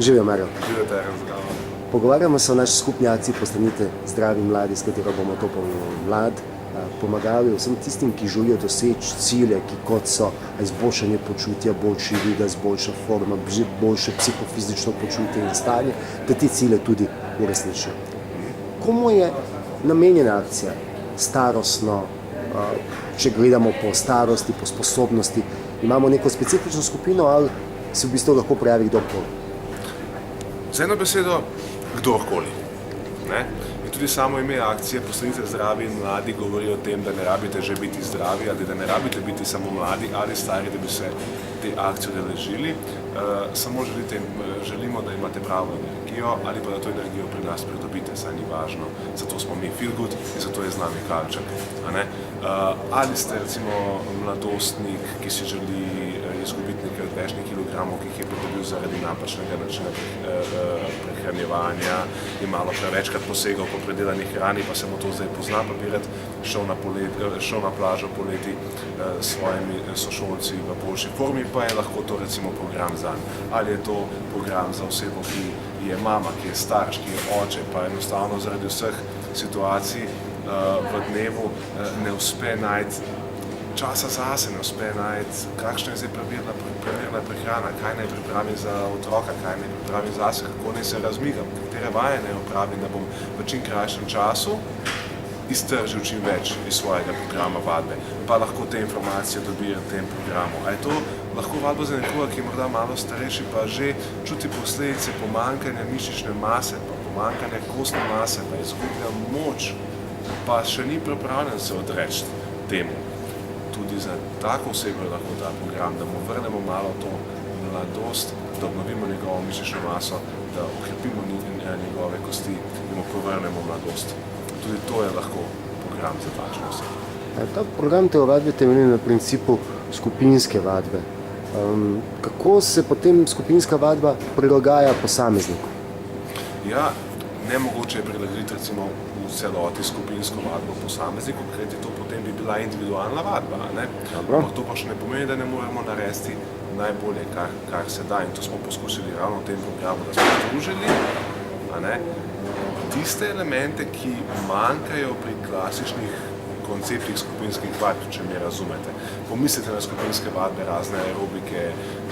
Živijo, Marjo. Živijo, Terence. Pogovarjamo se o naši skupni akciji Postanite zdravi mladi, s katero bomo to mlad pomagali vsem tistim, ki želijo doseči cilje, kot so izboljšanje počutja, boljši videz, boljša forma, boljše psihofizično počutje in stanje, da te cilje tudi uresničijo. Komu je namenjena akcija? Starostno, če gledamo po starosti, po sposobnosti, imamo neko specifično skupino ali se v bistvu lahko prijavi kdorkoli? Z eno besedo, kdorkoli. In tudi samo ime akcije Postanite zdravi in mladi govori o tem, da ne rabite že biti zdravi ali da ne rabite biti samo mladi ali stari, da bi se te akcije udeležili. Samo želimo, da imate pravo energijo ali pa da to energijo pri nas pridobite, saj ni važno. Zato smo mi Feel Good in zato je z nami Karček. Ali ste recimo mladostnik, ki si želi izgubiti nekaj odvečnih kilogramov, ki jih je pridobil zaradi napačnega načina prehranjevanja in malo prevečkrat posegal po predelani hrani, pa se mu to zdaj pozna papirati, šel na plažo poleti s svojimi sošolci v boljši formi, pa je lahko to recimo program zanj. Ali je to program za osebo, ki je mama, ki je starš, ki je oče, pa enostavno zaradi vseh situacij v dnevu ne uspe najti časa zase, ne uspe najti, kakšna je zdaj primerna prehrana, kaj naj pripravim za otroka, kaj naj pripravim zase, kako naj se razmigam, katere vaje naj opravim, da bom v čim krajšem času iztržil čim več iz svojega programa vadbe, pa lahko te informacije dobijo v tem programu. A je to lahko vadba za nekoga, ki je morda malo starejši, pa že čuti posledice pomanjkanja mišične mase, pa pomanjkanja kostne mase, pa izgublja moč, pa še ni pripravljen se odreči temu. Tudi za tako osebo je lahko ta program, da mu vrnemo malo to mladost, da obnovimo njegovo mišično maso, da okrepimo njegove kosti in mu povrnemo mladost. Tudi to je lahko program za takšno osebo. Ta program te vadbe temelji na principu skupinske vadbe. Kako se potem skupinska vadba prilagaja posamezniku? Ja, nemogoče je prilagoditi recimo v celoti skupinsko vadbo posamezniku, ker to potem bi bila individualna vadba. Ampak to pa še ne pomeni, da ne moremo narediti najbolje, kar se da. In to smo poskusili ravno v tem programu, da smo združili tiste elemente, ki manjkajo pri klasičnih konceptih skupinskih vadb, če me razumete. Pomislite na skupinske vadbe, razne aerobike,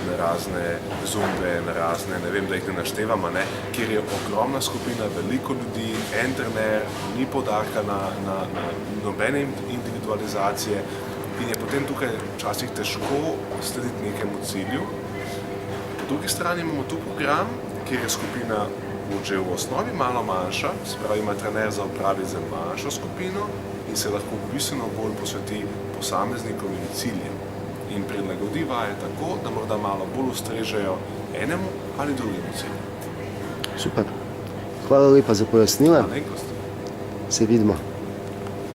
na razne zumbe, na razne, ne vem, da jih ne naštevam, kjer je ogromna skupina, veliko ljudi, en trener, ni poudarka na nobene individualizacije in je potem tukaj včasih težko slediti nekemu cilju. Po drugi strani imamo tu program, kjer je skupina že v osnovi malo manjša, se pravi ima trener za opraviti za manjšo skupino in se lahko bistveno bolj posveti posameznikovim ciljem in prilagodi vaje tako, da morda malo bolj ustrežejo enemu ali drugemu cilju. Super. Hvala lepa za pojasnila. Malenkost. Se vidimo.